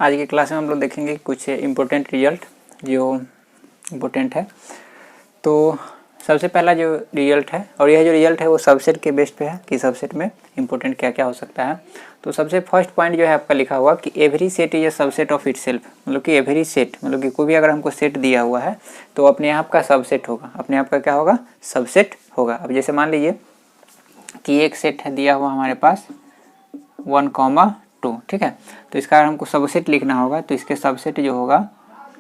आज की क्लास में हम लोग देखेंगे कुछ इम्पोर्टेंट रिजल्ट जो इम्पोर्टेंट है। तो सबसे पहला जो रिजल्ट है, और यह जो रिजल्ट है वो सबसेट के बेस पे है कि सबसेट में इम्पोर्टेंट क्या क्या हो सकता है। तो सबसे फर्स्ट पॉइंट जो है आपका लिखा हुआ कि every set is a subset of itself, मतलब कि एवरी सेट मतलब कि कोई भी अगर हमको सेट दिया हुआ है तो अपने आप का सबसेट होगा, अपने आप का क्या होगा, सबसेट होगा। अब जैसे मान लीजिए कि एक सेट है दिया हुआ हमारे पास 1,2, ठीक है। तो इसका अगर हमको सबसेट लिखना होगा तो इसके सबसेट जो होगा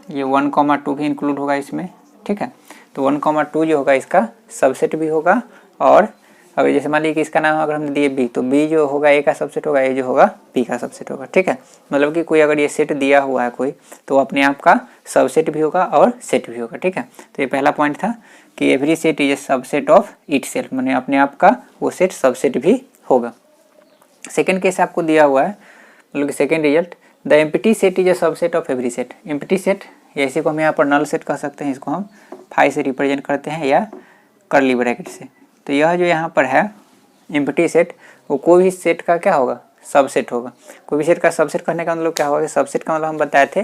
ये 1,2 भी इंक्लूड होगा इसमें, ठीक है। तो 1,2 जो होगा इसका सबसेट भी होगा। और अगर जैसे मान लीजिए कि इसका नाम अगर हमने दिए बी, तो बी जो होगा ए का सबसेट होगा, ए जो होगा बी का सबसेट होगा, ठीक है। मतलब कि कोई अगर ये सेट दिया हुआ है कोई, तो अपने आप का सबसेट भी होगा और सेट भी होगा, ठीक है। तो ये पहला पॉइंट था कि every set is a subset of itself, माने अपने आप का वो सेट सबसेट भी होगा। सेकेंड केस आपको दिया हुआ है, मतलब कि second result, the empty set is a subset of every set. Empty set या इसी को हम यहाँ पर नल सेट कह सकते हैं, इसको हम फाई से रिप्रेजेंट करते हैं या कर्ली ब्रैकेट से। तो यह जो यहाँ पर है एम्प्टी सेट, वो कोई भी सेट का क्या होगा, सबसेट होगा। कोई भी सेट का सबसेट करने का मतलब क्या होगा, सबसेट का मतलब हम बताए थे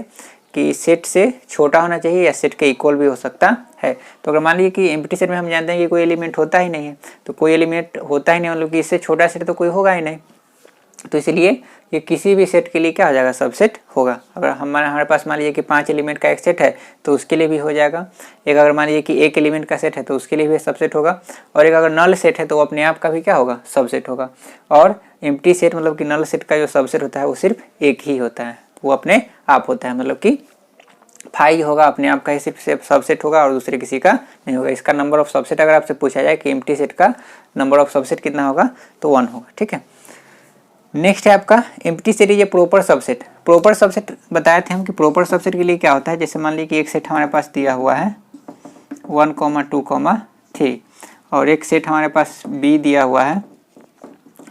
कि सेट से छोटा होना चाहिए या सेट के इक्वल भी हो सकता है। तो अगर मान लीजिए कि एम्प्टी सेट में हम जानते हैं कि कोई एलिमेंट होता ही नहीं है, तो कोई एलिमेंट होता ही नहीं मतलब कि इससे छोटा सेट तो कोई होगा ही नहीं, तो इसलिए ये किसी भी सेट के लिए क्या हो जाएगा, सबसेट होगा। अगर हमारे पास मान लीजिए कि 5 एलिमेंट का एक सेट है तो उसके लिए भी हो जाएगा। एक अगर मान लीजिए कि एक एलिमेंट का सेट है तो उसके लिए भी सबसेट होगा। और एक अगर नल सेट है तो अपने आप का भी क्या होगा, सबसेट होगा। और एम्प्टी सेट मतलब कि नल सेट का जो सबसेट होता है वो सिर्फ एक ही होता है, वो अपने आप होता है, मतलब कि फाई होगा, अपने आप का ही सिर्फ सबसेट होगा और दूसरे किसी का नहीं होगा। इसका नंबर ऑफ सबसेट अगर आपसे पूछा जाए कि एम्प्टी सेट का नंबर ऑफ सबसेट कितना होगा तो 1 होगा, ठीक है। नेक्स्ट है आपका empty set is a proper subset. Proper subset बताए थे हम कि प्रॉपर सबसेट के लिए क्या होता है। जैसे मान लीजिए कि एक सेट हमारे पास दिया हुआ है 1,2,3 और एक सेट हमारे पास बी दिया हुआ है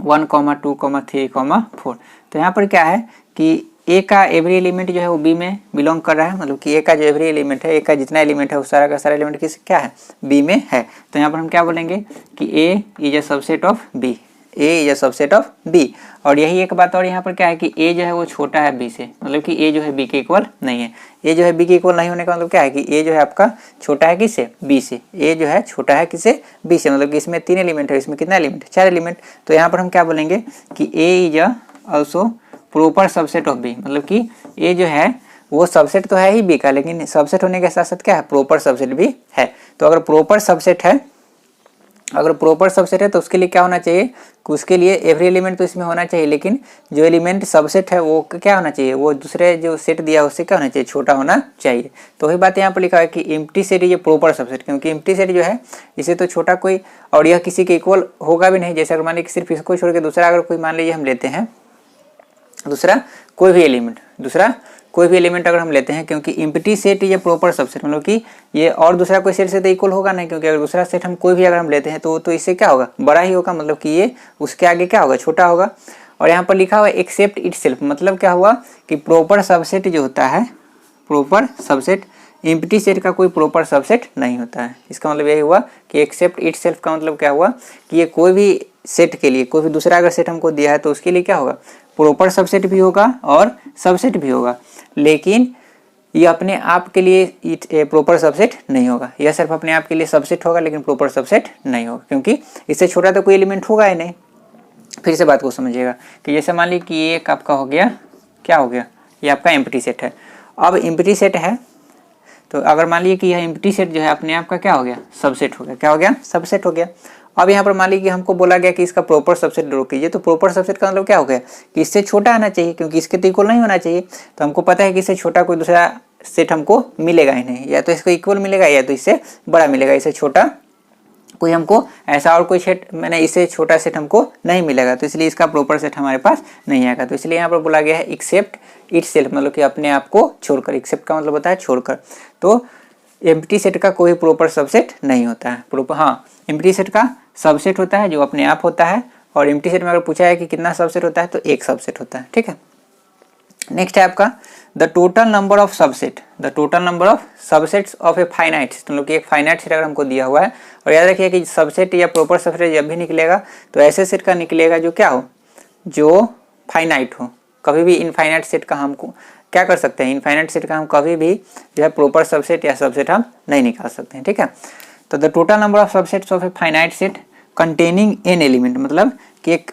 1,2,3,4। तो यहाँ पर क्या है कि ए का एवरी एलिमेंट जो है वो बी में बिलोंग कर रहा है, मतलब कि ए का जो एवरी एलिमेंट है, ए का जितना एलिमेंट है वो सारा का सारा एलिमेंट किस क्या है, बी में है। तो यहाँ पर हम क्या बोलेंगे कि A is a subset of B, A is a subset of B. और यही एक बात और यहाँ पर क्या है कि ए जो है वो छोटा है बी से, मतलब कि ए जो है बी के इक्वल नहीं है। ए जो है बी के इक्वल नहीं होने का मतलब क्या है कि ए जो है आपका छोटा है किससे, बी से। ए जो है छोटा है किससे, बी से, मतलब कि इसमें 3 एलिमेंट है, इसमें कितना एलिमेंट है, 4 एलिमेंट। तो यहाँ पर हम क्या बोलेंगे कि A is also proper subset of B, मतलब कि ए जो है वो सबसेट तो है ही बी का, लेकिन सबसेट होने के साथ साथ क्या है, प्रॉपर सबसेट भी है। तो अगर प्रॉपर सबसेट है, अगर प्रॉपर सबसेट है तो उसके लिए क्या होना चाहिए कि उसके लिए एवरी एलिमेंट तो इसमें होना चाहिए, लेकिन जो एलिमेंट सबसेट है वो क्या होना चाहिए, वो दूसरे जो सेट दिया है उससे क्या होना चाहिए, छोटा होना चाहिए। तो वही बात यहाँ पर लिखा है कि एम्प्टी सेट ये प्रॉपर सबसेट, क्योंकि एम्प्टी सेट जो है इसे तो छोटा कोई और यह किसी के इक्वल होगा भी नहीं। जैसे अगर मान लीजिए सिर्फ इसको छोड़ के दूसरा अगर कोई मान लीजिए हम लेते हैं, दूसरा कोई भी एलिमेंट अगर हम लेते हैं, क्योंकि एम्प्टी सेट ये प्रॉपर सबसेट, मतलब कि ये और दूसरा कोई सेट से तो इक्वल होगा नहीं, क्योंकि अगर दूसरा सेट हम कोई भी अगर हम लेते हैं तो इससे क्या होगा, बड़ा ही होगा, मतलब कि ये उसके आगे क्या होगा, छोटा होगा। और यहाँ पर लिखा हुआ एक्सेप्ट इटसेल्फ, मतलब क्या हुआ कि प्रॉपर सबसेट जो होता है, प्रॉपर सबसेट एम्प्टी सेट का कोई प्रॉपर सबसेट नहीं होता है। इसका मतलब यही हुआ कि एक्सेप्ट इटसेल्फ का मतलब क्या हुआ कि ये कोई भी सेट के लिए, कोई भी दूसरा अगर सेट हमको दिया है तो उसके लिए क्या होगा, प्रॉपर सबसेट भी होगा और सबसेट भी होगा, लेकिन ये अपने आप के लिए प्रॉपर सबसेट नहीं होगा। यह सिर्फ अपने आप के लिए सबसेट होगा लेकिन प्रॉपर सबसेट नहीं होगा, क्योंकि इससे छोटा तो कोई एलिमेंट होगा ही नहीं। फिर से बात को समझिएगा कि जैसे मान लीजिए कि ये एक आपका हो गया, क्या हो गया, ये आपका एम्प्टी सेट है। अब एम्प्टी सेट है तो अगर मान लीजिए कि यह एम्प्टी सेट जो है अपने आप का क्या हो गया, सबसेट हो गया। क्या हो गया, सबसेट हो गया। अब यहाँ पर मान लीजिए कि हमको बोला गया कि इसका प्रॉपर सबसेट ड्रॉ कीजिए, तो प्रॉपर सबसेट का मतलब क्या हो गया कि इससे छोटा आना चाहिए, क्योंकि इसके तो इक्वल नहीं होना चाहिए। तो हमको पता है कि इससे छोटा कोई दूसरा सेट हमको मिलेगा ही नहीं, या तो इसको इक्वल मिलेगा या तो इससे बड़ा मिलेगा। इससे छोटा कोई हमको ऐसा और कोई सेट, मैंने इससे छोटा सेट हमको नहीं मिलेगा, तो इसलिए इसका प्रॉपर सेट हमारे पास नहीं आएगा। तो इसलिए यहाँ पर बोला गया है एक्सेप्ट इटसेल्फ, मतलब कि अपने आप को छोड़कर। एक्सेप्ट का मतलब होता है छोड़कर। तो एम्प्टी सेट का कोई प्रॉपर सबसेट नहीं होता है। प्रॉपर, हाँ, एम्प्टी सेट का सबसेट होता है जो अपने आप होता है, और एम्प्टी सेट में अगर पूछा है कि कितना सबसेट होता है तो एक सबसेट होता है, ठीक है। नेक्स्ट है आपका the total number of subset, the total number of subsets of a finite, मतलब कि एक फाइनाइट सेट अगर हमको दिया हुआ है। और याद रखिए कि सबसेट या प्रॉपर सबसेट जब भी निकलेगा तो ऐसे सेट का निकलेगा जो क्या हो, जो फाइनाइट हो। कभी भी इनफाइनाइट सेट का हमको क्या कर सकते हैं, इनफाइनाइट सेट का हम कभी भी जो है प्रॉपर सबसेट या सबसेट हम नहीं निकाल सकते हैं, ठीक है। तो the total number of subsets of a finite set containing n element, मतलब कि एक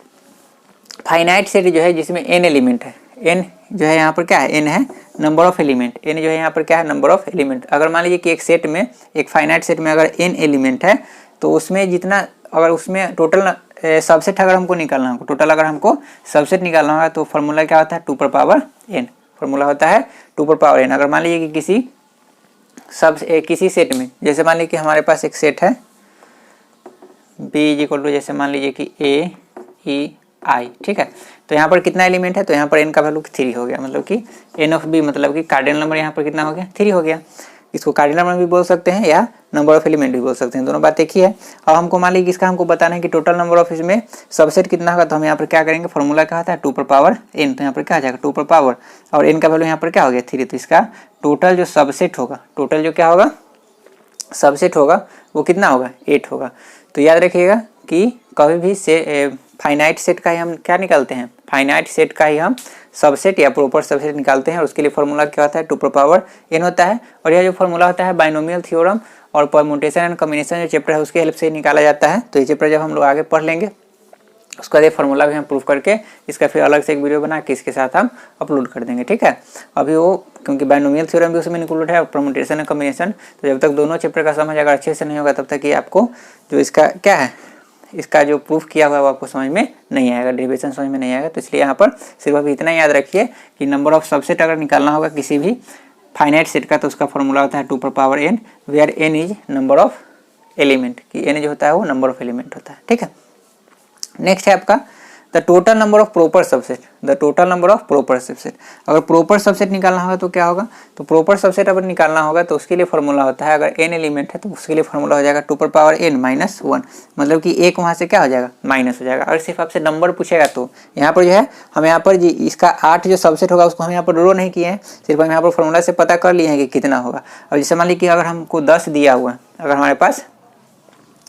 फाइनाइट सेट जो है जिसमें n एलिमेंट है, n जो है यहाँ पर क्या है, n है नंबर ऑफ एलिमेंट, n जो है यहाँ पर क्या है, नंबर ऑफ एलिमेंट। अगर मान लीजिए कि एक सेट में, एक फाइनाइट सेट में अगर n एलिमेंट है तो उसमें जितना, अगर उसमें टोटल सबसेट अगर हमको निकालना होगा, टोटल अगर हमको सबसेट निकालना होगा तो फॉर्मूला क्या होता है, 2 पर पावर n, फॉर्मूला होता है 2 पर पावर n। अगर मान लीजिए कि किसी सेट में, जैसे मान लीजिए कि हमारे पास एक सेट है b इक्वल टू, जैसे मान लीजिए कि a e i, ठीक है। तो यहाँ पर कितना एलिमेंट है, तो यहाँ पर n का वैल्यू 3 हो गया, मतलब कि n ऑफ b, मतलब कि कार्डिनल नंबर यहाँ पर कितना हो गया, 3 हो गया। इसको कार्डिनल नंबर भी बोल सकते हैं या नंबर ऑफ एलिमेंट भी बोल सकते हैं, दोनों बात एक ही है। अब हमको मान लीजिए इसका हमको बताना है कि टोटल नंबर ऑफ इसमें सबसेट कितना होगा, तो हम यहाँ पर क्या करेंगे, फॉर्मूला क्या होता है 2 पर पावर n, तो यहाँ पर क्या आ जाएगा 2 पर पावर, और n का वैल्यू यहाँ पर क्या हो गया 3, तो इसका टोटल जो सबसेट होगा, टोटल जो क्या होगा सबसेट होगा वो कितना होगा, 8 होगा। तो याद रखिएगा कि कभी भी फाइनाइट सेट का ही हम क्या निकालते हैं, फाइनाइट सेट का ही हम सबसेट या प्रॉपर सबसेट निकालते हैं, और उसके लिए फॉर्मूला क्या होता है 2 पर पावर n होता है। और यह जो फॉर्मूला होता है बाइनोमियल थ्योरम और परम्यूटेशन एंड कॉम्बिनेशन जो चैप्टर है उसके हेल्प से निकाला जाता है। तो ये चैप्टर जब हम लोग आगे पढ़ लेंगे उसका ये फॉर्मूला भी हम प्रूफ करके इसका फिर अलग से एक वीडियो बना के इसके साथ हम अपलोड कर देंगे, ठीक है। अभी वो क्योंकि बाइनोमियल थ्योरम भी उसमें इंक्लूड है और परम्यूटेशन एंड कॉम्बिनेशन, तो जब तक दोनों चैप्टर का समझ अगर अच्छे से नहीं होगा तब तक ये आपको जो इसका क्या है, इसका जो प्रूफ किया हुआ है वो आपको समझ में नहीं आएगा, डेरिवेशन समझ में नहीं आएगा। तो इसलिए यहाँ पर सिर्फ अभी इतना याद रखिए कि नंबर ऑफ सबसेट अगर निकालना होगा किसी भी फाइनाइट सेट का तो उसका फॉर्मूला होता है 2 पर power n, where n is number of element, कि n जो होता है वो नंबर ऑफ एलिमेंट होता है, ठीक है। नेक्स्ट है आपका the total number of proper subset, the total number of proper subset. अगर प्रॉपर सबसेट निकालना होगा तो क्या होगा, तो प्रॉपर सबसेट अगर निकालना होगा तो उसके लिए फॉर्मूला होता है, अगर n एलिमेंट है तो उसके लिए फॉर्मूला हो जाएगा 2 पर पावर n माइनस 1, मतलब कि एक वहाँ से क्या हो जाएगा, माइनस हो जाएगा। अगर सिर्फ आपसे नंबर पूछेगा तो यहाँ पर जो है हम यहाँ पर जी इसका 8 जो सबसेट होगा उसको हम यहाँ पर ड्रॉ नहीं किए हैं, सिर्फ हम यहाँ पर फॉर्मूला से पता कर लिए हैं कि कितना होगा। अब जैसे मान लीजिए कि अगर हमको 10 दिया हुआ है, अगर हमारे पास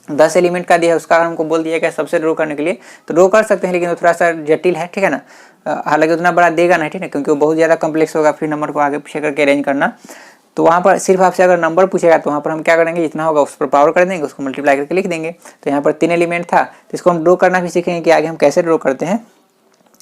10 एलिमेंट का दिया है, उसका हमको बोल दिया क्या सबसे ड्रॉ करने के लिए, तो ड्रॉ कर सकते हैं, लेकिन वो थोड़ा सा जटिल है, ठीक है ना। हालांकि उतना बड़ा देगा नहीं, ठीक है, क्योंकि वो बहुत ज़्यादा कम्प्लेक्स होगा फिर नंबर को आगे पीछे करके अरेंज करना। तो वहाँ पर सिर्फ आपसे अगर नंबर पूछेगा तो वहाँ पर हम क्या करेंगे, जितना होगा उस पर पावर कर देंगे, उसको मल्टीप्लाई करके लिख देंगे। तो यहाँ पर 3 एलिमेंट था, तो इसको हम ड्रॉ करना भी सीखेंगे कि आगे हम कैसे ड्रॉ करते हैं।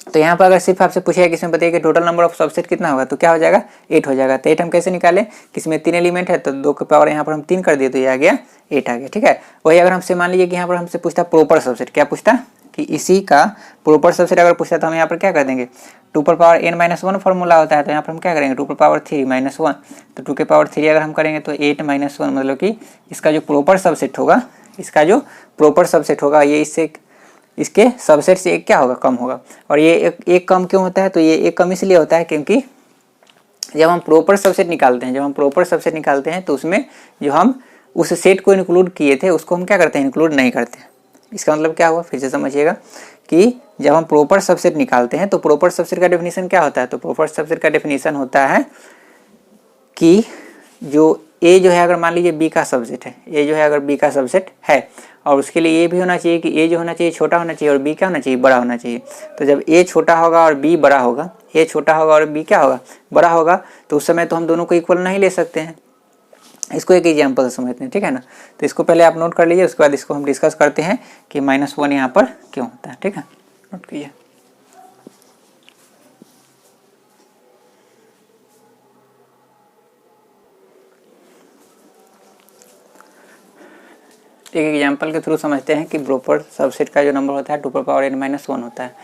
तो यहाँ पर अगर सिर्फ आपसे पूछेगा कि इसमें बताइए कि टोटल नंबर ऑफ सबसेट कितना होगा, तो क्या हो जाएगा 8 हो जाएगा। तो 8 हम कैसे निकालें, कि इसमें 3 एलिमेंट है तो 2 के पावर यहाँ पर हम 3 कर दिए तो ये आ गया 8 आ गया, ठीक है। वही अगर हमसे मान लीजिए कि यहाँ पर हमसे पूछता प्रॉपर सबसेट, क्या पूछता कि इसी का प्रॉपर सबसेट अगर पूछता तो हम यहाँ पर क्या कर देंगे, 2 पर पावर n माइनस 1 फॉर्मूला होता है, तो यहाँ पर हम क्या करेंगे 2 पर पावर 3 माइनस 1, तो 2 के पावर 3 अगर हम करेंगे तो 8 माइनस 1, मतलब कि इसका जो प्रॉपर सबसेट होगा, इसका जो प्रॉपर सबसेट होगा ये इसके सबसेट से एक क्या होगा, कम होगा। और ये एक कम क्यों होता है, तो ये एक कम इसलिए होता है क्योंकि जब हम प्रॉपर सबसेट निकालते हैं, तो उसमें जो हम उस सेट को इंक्लूड किए थे उसको हम क्या करते हैं, इंक्लूड नहीं करते हैं। इसका मतलब क्या हुआ, फिर से समझिएगा कि जब हम प्रॉपर सबसेट निकालते हैं तो प्रॉपर सबसेट का डेफिनेशन क्या होता है, तो प्रॉपर सबसेट का डेफिनेशन होता है कि जो ए जो है अगर मान लीजिए बी का सबसेट है, ए जो है अगर बी का सबसेट है, और उसके लिए ये भी होना चाहिए कि ए जो होना चाहिए छोटा होना चाहिए और बी क्या होना चाहिए, बड़ा होना चाहिए। तो जब ए छोटा होगा और बी बड़ा होगा, ए छोटा होगा और बी क्या होगा, बड़ा होगा, तो उस समय तो हम दोनों को इक्वल नहीं ले सकते हैं। इसको एक एग्जाम्पल से समझते हैं, ठीक है ना। तो इसको पहले आप नोट कर लीजिए, उसके बाद इसको हम डिस्कस करते हैं कि -1 यहाँ पर क्यों होता है, ठीक है, नोट कीजिए। एक एग्जाम्पल के थ्रू समझते हैं कि प्रॉपर सबसेट का जो नंबर होता है 2 पर पावर n माइनस 1 होता है।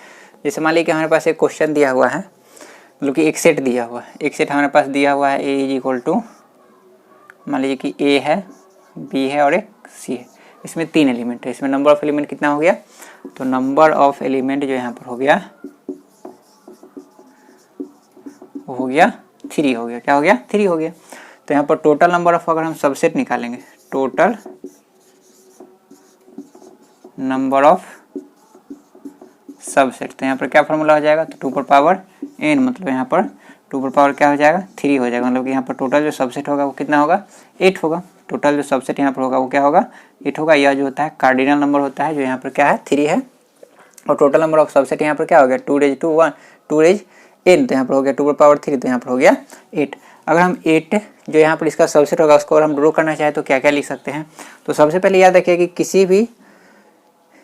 जैसे मान लीजिए कि हमारे पास एक क्वेश्चन दिया हुआ है, मतलब कि एक सेट दिया हुआ है, एक सेट हमारे पास दिया हुआ है, ए इज इक्वल टू, मान लीजिए कि ए है, बी है और एक सी है। इसमें 3 एलिमेंट है, इसमें नंबर ऑफ एलिमेंट कितना हो गया, तो नंबर ऑफ एलिमेंट जो यहाँ पर हो गया वो हो गया 3 हो गया, क्या हो गया 3 हो गया। तो यहाँ पर टोटल नंबर ऑफ अगर हम सबसेट निकालेंगे, टोटल नंबर ऑफ सबसेट, तो यहाँ पर क्या फॉर्मूला हो जाएगा, तो 2 पर पावर n, मतलब यहाँ पर 2 पर पावर क्या हो जाएगा 3 हो जाएगा, मतलब कि यहाँ पर टोटल जो सबसेट होगा वो कितना होगा 8 होगा। टोटल जो सबसेट यहाँ पर होगा वो क्या होगा 8 होगा। यह जो होता है कार्डिनल नंबर होता है, जो यहाँ पर क्या है 3 है, और टोटल नंबर ऑफ सबसेट यहाँ पर क्या हो गया 2 रेज टू 1, 2 रेज n, तो यहाँ पर हो गया 2 की पावर 3, तो यहाँ पर हो गया 8। अगर हम 8 जो यहाँ पर इसका सबसेट होगा उसको अगर हम ड्रॉ करना चाहें तो क्या क्या लिख सकते हैं। तो सबसे पहले याद रखिए कि किसी भी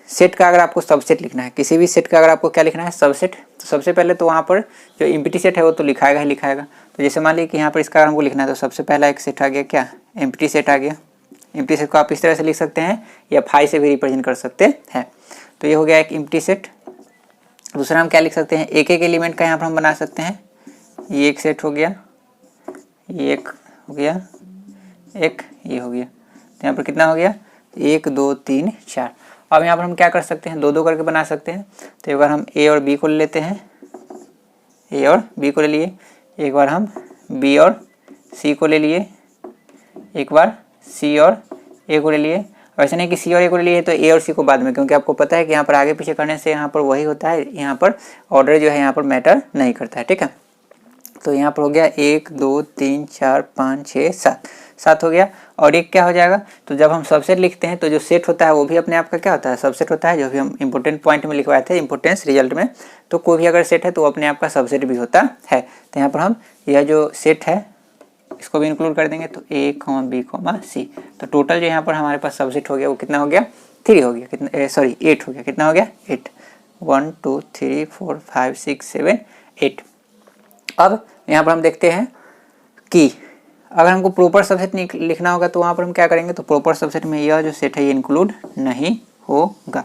सेट का अगर आपको सबसेट लिखना है, किसी भी सेट का अगर आपको क्या लिखना है, सबसेट, तो सबसे पहले तो वहाँ पर जो एम्प्टी सेट है वो तो लिखाएगा ही लिखाएगा। तो जैसे मान लीजिए कि यहाँ पर इसका अगर हमको लिखना है तो सबसे पहला एक सेट आ गया क्या, एम्प्टी सेट आ गया। एम्प्टी सेट को आप इस तरह से लिख सकते हैं या 5 से भी रिप्रेजेंट कर सकते हैं। तो ये हो गया एक एम्प्टी सेट। दूसरा हम क्या लिख सकते हैं, एक एक एलिमेंट का यहाँ पर हम बना सकते हैं। ये एक सेट हो गया, ये एक हो गया, एक ये हो गया, तो यहाँ पर कितना हो गया, 1 2 3 4। अब यहाँ पर हम क्या कर सकते हैं, 2 2 करके बना सकते हैं। तो एक बार हम ए और बी को ले लेते हैं, ए और बी को ले लिए, एक बार हम बी और सी को ले लिए, एक बार सी और ए को ले लिए। वैसे नहीं कि सी और ए को ले लिए तो ए और सी को बाद में, क्योंकि आपको पता है कि यहाँ पर आगे पीछे करने से यहाँ पर वही होता है, यहाँ पर ऑर्डर जो है यहाँ पर मैटर नहीं करता है, ठीक है। तो यहाँ पर हो गया 1 2 3 4 5 6 7 हो गया। और एक क्या हो जाएगा, तो जब हम सबसेट लिखते हैं तो जो सेट होता है वो भी अपने आप का क्या होता है, सबसेट होता है। जो भी हम इंपॉर्टेंट पॉइंट में लिखवाए थे इंपॉर्टेंस रिजल्ट में, तो कोई भी अगर सेट है तो वो अपने आप का सबसेट भी होता है। तो यहाँ पर हम यह जो सेट है इसको भी इंक्लूड कर देंगे, तो ए बी सी। तो टोटल जो यहाँ पर हमारे पास सबसेट हो गया वो कितना हो गया, 3 हो गया, कितना सॉरी 8 हो गया, कितना हो गया 8, 1 2 3 4 5 6 7 8। अब यहाँ पर हम देखते हैं कि अगर हमको प्रॉपर सबसेट लिखना होगा तो वहाँ पर हम क्या करेंगे, तो प्रॉपर सबसेट में यह जो सेट है ये इंक्लूड नहीं होगा,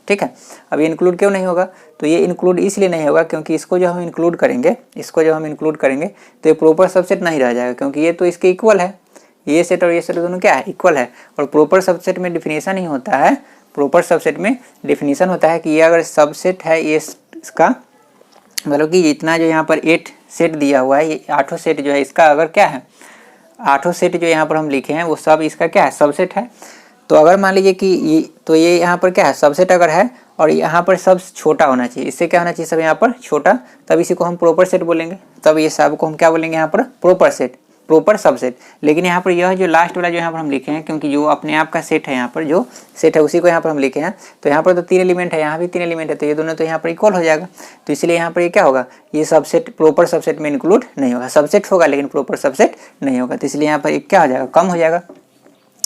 ठीक है। अब ये इंक्लूड क्यों नहीं होगा, तो ये इंक्लूड इसलिए नहीं होगा क्योंकि इसको जब हम इंक्लूड करेंगे, इसको जब हम इंक्लूड करेंगे तो ये प्रॉपर सबसेट नहीं रह जाएगा, क्योंकि ये तो इसके इक्वल है, ये सेट और ये सेट दोनों क्या है, इक्वल है। और प्रॉपर सबसेट में डिफिनीशन ही होता है, प्रॉपर सबसेट में डिफिनीशन होता है कि ये अगर सबसेट है, ये इसका मतलब कि इतना जो यहाँ पर 8 सेट दिया हुआ है, ये 8 सेट जो है इसका अगर क्या है, 8 सेट जो यहाँ पर हम लिखे हैं वो सब इसका क्या है, सबसेट है। तो अगर मान लीजिए कि ये यहाँ पर क्या है, सबसेट अगर है और यहाँ पर सब छोटा होना चाहिए, इससे क्या होना चाहिए, सब यहाँ पर छोटा, तब इसी को हम प्रॉपर सेट बोलेंगे, तब ये सब को हम क्या बोलेंगे यहाँ पर, प्रॉपर सेट, प्रॉपर सबसेट। लेकिन यहाँ पर यह जो लास्ट वाला जो यहाँ पर हम लिखे हैं, क्योंकि जो अपने आप का सेट है, यहाँ पर जो सेट है उसी को यहाँ पर हम लिखे हैं, तो यहाँ पर तो 3 एलिमेंट है, यहाँ भी 3 एलिमेंट है, तो ये दोनों तो यहाँ पर इक्वल हो जाएगा। तो इसलिए यहाँ पर ये क्या होगा, ये सबसेट प्रॉपर सबसेट में इंक्लूड नहीं होगा, सबसेट होगा लेकिन प्रॉपर सबसेट नहीं होगा। तो इसलिए यहाँ पर एक क्या हो जाएगा, कम हो जाएगा।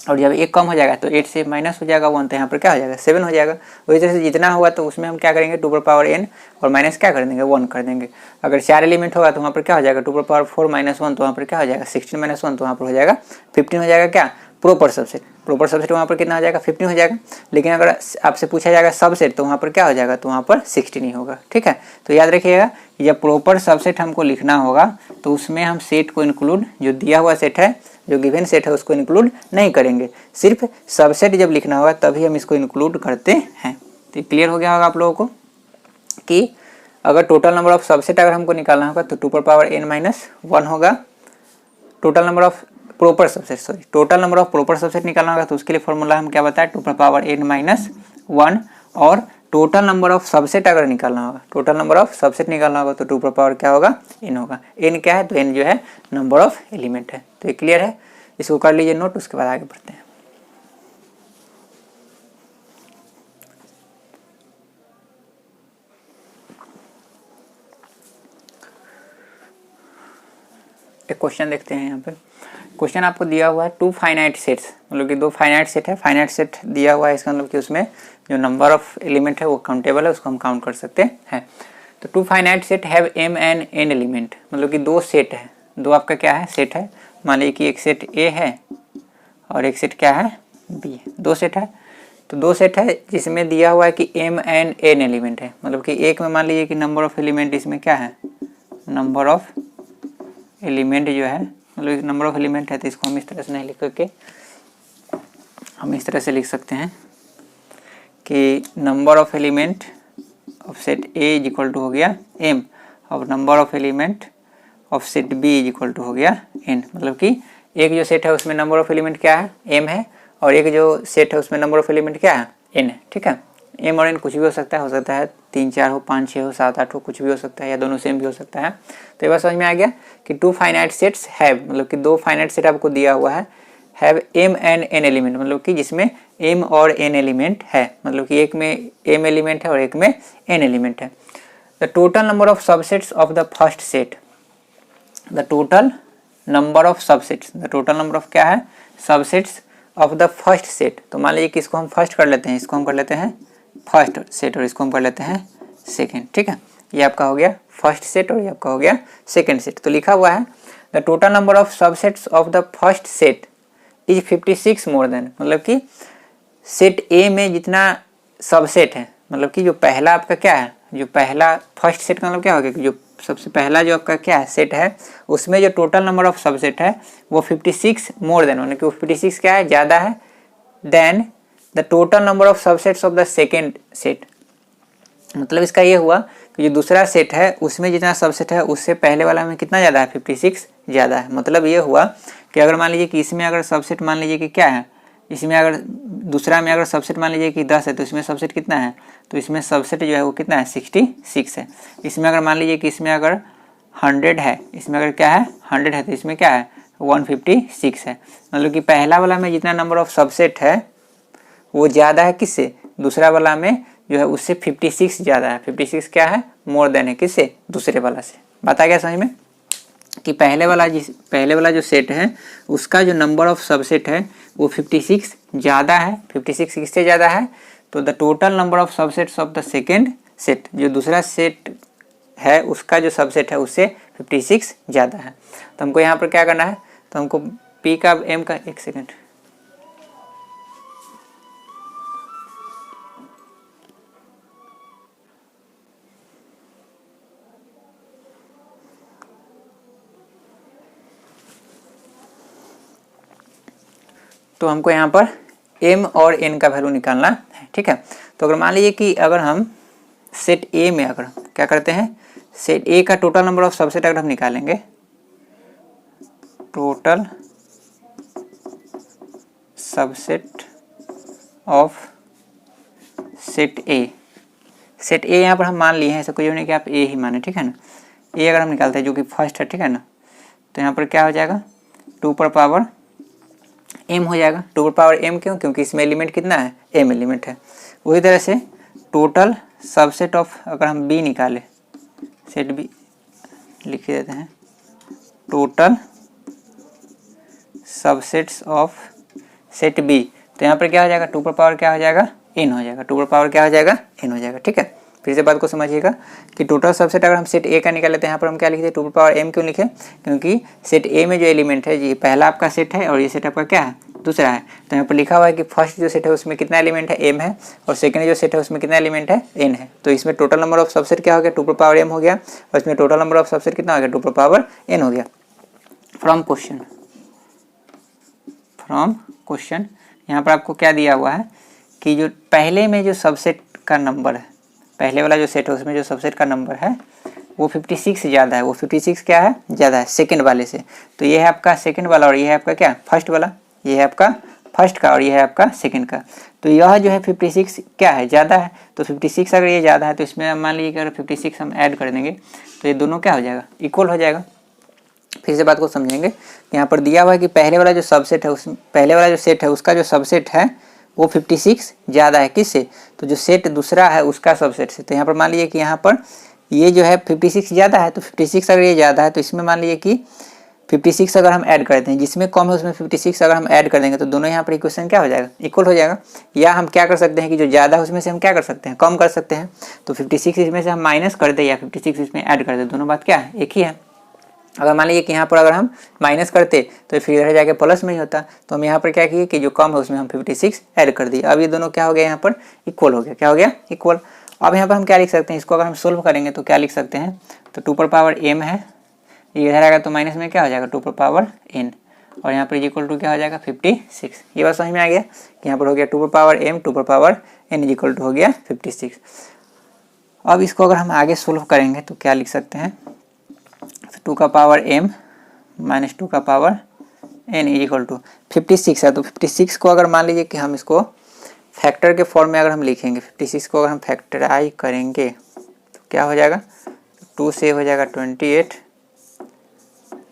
और जब एक कम हो जाएगा तो 8 से माइनस हो जाएगा 1, तो यहाँ पर क्या हो जाएगा 7 हो जाएगा। वही तरह से जितना हुआ तो उसमें हम क्या करेंगे 2 पावर n और माइनस क्या कर देंगे 1 कर देंगे। अगर 4 एलिमेंट होगा तो वहाँ पर क्या हो जाएगा 2 पावर 4 माइनस 1, तो वहाँ पर क्या हो जाएगा 16 माइनस 1, तो वहाँ पर हो जाएगा 15 हो जाएगा क्या, प्रॉपर सबसेट। प्रॉपर सबसेट वहाँ पर कितना हो जाएगा 15 हो जाएगा। लेकिन अगर आपसे पूछा जाएगा सबसेट तो वहाँ पर क्या हो जाएगा, तो वहाँ पर 16 ही होगा, ठीक है। तो याद रखिएगा जब प्रॉपर सबसेट हमको लिखना होगा तो उसमें हम सेट को इंक्लूड, जो दिया हुआ सेट है, जो गिवन सेट है उसको इंक्लूड नहीं करेंगे, सिर्फ सबसेट जब लिखना होगा तभी हम इसको इंक्लूड करते हैं। तो क्लियर हो गया होगा आप लोगों को कि अगर टोटल नंबर ऑफ सबसेट अगर हमको निकालना होगा तो 2 पावर n माइनस 1 होगा। Total number of proper subset, sorry total number of proper subset निकालना होगा तो उसके लिए फॉर्मूला हम क्या बताए 2 पावर n माइनस 1। और टोटल नंबर ऑफ सबसेट अगर निकालना होगा, टोटल नंबर ऑफ सबसेट निकालना होगा तो 2 पावर क्या होगा n होगा। n क्या है, तो n जो है नंबर ऑफ एलिमेंट है। तो ये क्लियर है, इसको कर लीजिए नोट, उसके बाद आगे बढ़ते हैं। एक क्वेश्चन देखते हैं। यहाँ पे क्वेश्चन आपको दिया हुआ है 2 फाइनाइट सेट्स, मतलब कि 2 फाइनाइट सेट है, फाइनाइट सेट दिया हुआ है, इसका मतलब कि उसमें जो नंबर ऑफ एलिमेंट है वो काउंटेबल है, उसको हम काउंट कर सकते हैं। तो 2 finite set have m and n element, मतलब कि 2 सेट है, 2 आपका क्या है सेट है। मान लीजिए कि एक सेट A है और एक सेट क्या है B है, 2 सेट है। तो 2 सेट है जिसमें दिया हुआ है कि m and n एलिमेंट है, मतलब कि एक में मान लीजिए कि नंबर ऑफ एलिमेंट इसमें क्या है, नंबर ऑफ एलिमेंट जो है, मतलब नंबर ऑफ एलिमेंट है, तो इसको हम इस तरह से नहीं लिख करके हम इस तरह से लिख सकते हैं कि number of element of set A is equal to हो गया m और number of element of set B is equal to हो गया n। मतलब कि एक जो सेट है उसमें नंबर ऑफ एलिमेंट क्या है m है, और एक जो सेट है उसमें नंबर ऑफ एलिमेंट क्या है n है, ठीक है। m और n कुछ भी हो सकता है 3 4 हो, 5 6 हो, 7 8 हो, कुछ भी हो सकता है, या दोनों सेम भी हो सकता है। तो ये बात समझ में आ गया कि 2 फाइनाइट सेट्स हैव, मतलब कि 2 फाइनाइट सेट आपको दिया हुआ है, have m and n element, मतलब कि जिसमें m और n एलिमेंट है, मतलब कि एक में m एलिमेंट है और एक में n एलिमेंट है। The total number of subsets of the first set, the total number of subsets, the total number of क्या है, subsets of the first set. तो मान लीजिए कि इसको हम फर्स्ट कर लेते हैं, इसको हम कर लेते हैं फर्स्ट सेट और इसको हम कर लेते हैं सेकेंड, ठीक है। ये आपका हो गया फर्स्ट सेट और ये आपका हो गया सेकेंड सेट। तो लिखा हुआ है the total number of subsets of the first set is 56 more than, मतलब कि सेट ए में जितना सबसेट है, मतलब कि जो पहला आपका क्या है, जो पहला फर्स्ट सेट का मतलब क्या हो गया कि जो सबसे पहला जो आपका क्या है सेट है, उसमें जो टोटल नंबर ऑफ सबसेट है वो 56 मोर देन, मतलब कि वो 56 क्या है, ज़्यादा है than the total number of subsets of the second set. मतलब इसका ये हुआ कि जो दूसरा सेट है उसमें जितना सबसेट है उससे पहले वाला में कितना ज़्यादा है, 56 ज़्यादा है। मतलब ये हुआ कि अगर मान लीजिए कि इसमें अगर सबसेट मान लीजिए कि क्या है, इसमें अगर दूसरा में अगर सबसेट मान लीजिए कि 10 है तो इसमें सबसेट कितना है, तो इसमें सबसेट जो है वो कितना है, 66 है। इसमें अगर मान लीजिए कि इसमें अगर 100 है, इसमें अगर क्या है 100 है तो इसमें क्या है 156 है। मतलब कि पहला वाला में जितना नंबर ऑफ सबसेट है वो ज़्यादा है किससे, दूसरा वाला में जो है उससे 56 ज़्यादा है। 56 क्या है, मोर देन है किससे, दूसरे वाला से। बात आ गया समझ में कि पहले वाला जो सेट है उसका जो नंबर ऑफ सबसेट है वो 56 ज़्यादा है। 56 किससे ज़्यादा है, तो the total number of subsets of the second set, जो दूसरा सेट है उसका जो सबसेट है उससे 56 ज़्यादा है। तो हमको यहाँ पर क्या करना है, तो हमको पी का एम का, एक सेकेंड, तो हमको यहाँ पर m और n का वैल्यू निकालना है, ठीक है। तो अगर मान लीजिए कि अगर हम सेट a में अगर क्या करते हैं, सेट a का टोटल नंबर ऑफ सबसेट अगर हम निकालेंगे, total subset of set a, set a यहाँ पर हम मान लिए हैं, ऐसा कोई नहीं कि आप a ही माने, ठीक है ना। a अगर हम निकालते हैं जो कि फर्स्ट है, ठीक है ना, तो यहाँ पर क्या हो जाएगा 2 पर पावर m हो जाएगा। 2 पर पावर m क्यों, क्योंकि इसमें एलिमेंट कितना है, m एलिमेंट है। वही तरह से टोटल सबसेट ऑफ अगर हम b निकाले, सेट b लिख देते हैं, total subsets of set b, तो यहाँ पर क्या हो जाएगा 2 पर पावर क्या हो जाएगा n हो जाएगा, 2 पर पावर क्या हो जाएगा n हो जाएगा, ठीक है। फिर से बात को समझिएगा कि टोटल सबसेट अगर हम सेट ए का निकाले तो यहाँ पर हम क्या लिखते हैं 2 पर पावर m क्यों लिखे, क्योंकि सेट ए में जो एलिमेंट है, ये पहला आपका सेट है और ये सेट आपका क्या है, दूसरा है। तो यहाँ पर लिखा हुआ है कि फर्स्ट जो सेट है उसमें कितना एलिमेंट है, m है, और सेकंड जो सेट है उसमें कितना एलिमेंट है, n है। तो इसमें टोटल नंबर ऑफ सबसेट क्या हो गया 2 पर पावर m हो गया, और इसमें टोटल नंबर ऑफ सबसेट कितना हो गया 2 पर पावर n हो गया। फ्रॉम क्वेश्चन यहाँ पर आपको क्या दिया हुआ है कि जो पहले में जो सबसेट का नंबर है, पहले वाला जो सेट है उसमें जो सबसेट का नंबर है वो 56 ज़्यादा है, वो 56 क्या है, ज़्यादा है सेकंड वाले से। तो ये है आपका सेकंड वाला और ये है आपका क्या, फर्स्ट वाला, ये है आपका फर्स्ट का और ये है आपका सेकंड का। तो यह जो है 56 क्या है, ज़्यादा है। तो 56 अगर ये ज़्यादा है तो इसमें मान लीजिए कि अगर 56 हम ऐड कर देंगे तो ये दोनों क्या हो जाएगा, इक्वल हो जाएगा। फिर से बात को समझेंगे, यहाँ पर दिया हुआ है कि पहले वाला जो सबसेट है पहले वाला जो सेट है उसका जो सबसेट है वो 56 ज़्यादा है किससे, तो जो सेट दूसरा है उसका सबसेट से। तो यहाँ पर मान लीजिए कि यहाँ पर ये जो है 56 ज़्यादा है, तो 56 अगर ये ज़्यादा है तो इसमें मान लीजिए कि 56 अगर हम ऐड करते हैं, जिसमें कम है उसमें 56 अगर हम ऐड कर देंगे तो दोनों यहाँ पर इक्वेशन क्या हो जाएगा, इक्वल हो जाएगा। या हम क्या कर सकते हैं कि जो ज़्यादा है उसमें से हम क्या कर सकते हैं, कम कर सकते हैं। तो 56 इसमें से हम माइनस कर दें या 56 इसमें ऐड कर दें, दोनों बात क्या है, एक ही है। अगर मान लीजिए कि यहाँ पर अगर हम माइनस करते तो फिर इधर जाके प्लस में ही होता, तो हम यहाँ पर क्या किए कि जो कम है उसमें हम 56 ऐड कर दिए। अब ये दोनों क्या हो गया, यहाँ पर इक्वल हो गया, क्या हो गया, इक्वल। अब यहाँ पर हम क्या लिख सकते हैं, इसको अगर हम सोल्व करेंगे तो क्या लिख सकते हैं, तो 2 पर पावर m है, ये इधर आएगा तो माइनस में क्या हो जाएगा 2 पर पावर n, और यहाँ पर इक्वल टू क्या हो जाएगा 56। ये बात समझ में आ गया कि यहाँ पर हो गया 2 पर पावर m 2 पर पावर n इक्वल टू हो गया 56। अब इसको अगर हम आगे सोल्व करेंगे तो क्या लिख सकते हैं, 2 का पावर m माइनस 2 का पावर n इक्वल टू 56 है। तो 56 को अगर मान लीजिए कि हम इसको फैक्टर के फॉर्म में अगर हम लिखेंगे, 56 को अगर हम फैक्टराइज करेंगे तो क्या हो जाएगा, 2 से हो जाएगा 28,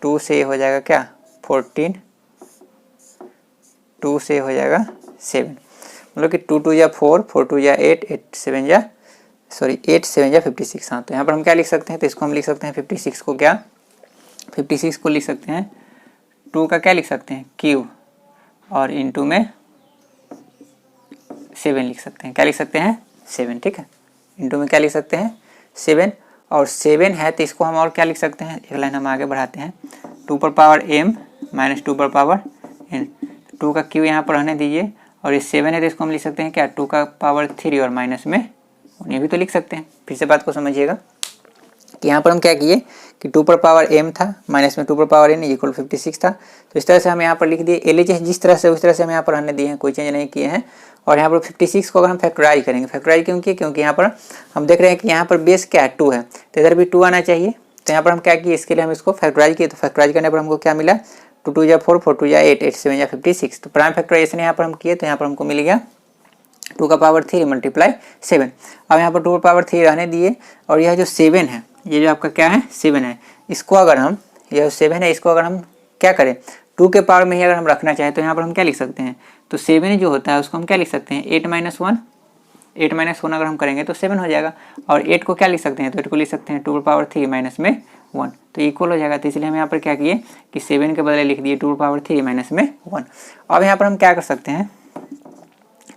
2 से हो जाएगा क्या 14, 2 से हो जाएगा 7, मतलब कि 2 2 या 4, 4 2 या 8, 8 7 या सॉरी 8 7 या 56। हाँ, तो यहाँ पर हम क्या लिख सकते हैं, तो इसको हम लिख सकते हैं 56 को क्या, 56 को लिख सकते हैं 2 का क्या लिख सकते हैं क्यूब, और इनटू में 7 लिख सकते हैं, क्या लिख सकते हैं 7, ठीक है। इनटू में क्या लिख सकते हैं 7, और 7 है तो इसको हम और क्या लिख सकते हैं, एक लाइन हम आगे बढ़ाते हैं, 2 पर पावर m माइनस 2 पर पावर n, 2 का क्यू यहाँ पर रहने दीजिए, और ये 7 है तो इसको हम लिख सकते हैं क्या 2 का पावर 3 और माइनस में 1, ये भी तो लिख सकते हैं। फिर से बात को समझिएगा कि यहाँ पर हम क्या किए कि 2 पर पावर m था माइनस में 2 पर पावर n इक्वल 56 था, तो इस तरह से हम यहाँ पर लिख दिए, LHS जिस तरह से उस तरह से हम यहाँ पर रहने दिए हैं, कोई चेंज नहीं किए हैं। और यहाँ पर 56 को अगर हम फैक्टराइज करेंगे, फैक्टराइज क्यों किए, क्योंकि यहाँ पर हम देख रहे हैं कि यहाँ पर बेस क्या है 2 है, तो इधर भी 2 आना चाहिए। तो यहाँ पर हम क्या किए, इसके लिए हम इसको फैक्टराइज किए, तो फैक्टराइज करने पर हमको क्या मिला 2 2 या 4 4 2 या 8 8 7 या 56। तो प्राइम फैक्टराइजेशन यहाँ पर हम किए, तो यहाँ पर हमको मिल गया 2 का पावर 3 मल्टीप्लाई 7। अब यहाँ पर 2 का पावर 3 रहने दिए, और यह जो 7 है, ये जो आपका क्या है 7 है, इसको अगर हम, यह 7 है इसको अगर हम क्या करें 2 के पावर में ही अगर हम रखना चाहें, तो यहाँ पर हम क्या लिख सकते हैं, तो 7 जो होता है उसको हम क्या लिख सकते हैं 8 माइनस 1, 8 माइनस 1 अगर हम करेंगे तो 7 हो जाएगा। और 8 को क्या लिख सकते हैं, तो 8 को लिख सकते हैं 2 पावर 3 माइनस में 1, तो इक्वल हो जाएगा। तो इसलिए हम यहाँ पर क्या किए कि 7 के बदले लिख दिए 2 पावर 3 माइनस में 1। अब यहाँ पर हम क्या कर सकते हैं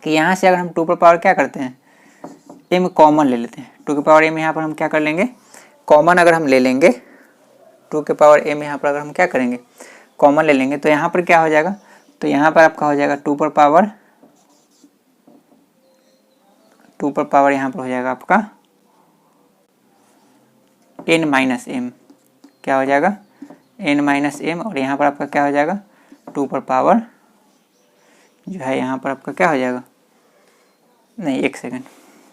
कि यहाँ से अगर हम 2 पर पावर क्या करते हैं m कॉमन ले लेते हैं, 2 के पावर m यहाँ पर हम क्या कर लेंगे कॉमन, अगर हम ले लेंगे 2 के पावर m यहाँ पर अगर हम क्या करेंगे कॉमन ले लेंगे, तो यहाँ पर क्या हो जाएगा, तो यहाँ पर आपका हो जाएगा 2 पर पावर यहाँ पर हो जाएगा आपका n माइनस m, क्या हो जाएगा n माइनस m, और यहाँ पर आपका क्या हो जाएगा 2 पर पावर जो है यहाँ पर आपका क्या हो जाएगा, नहीं एक सेकंड,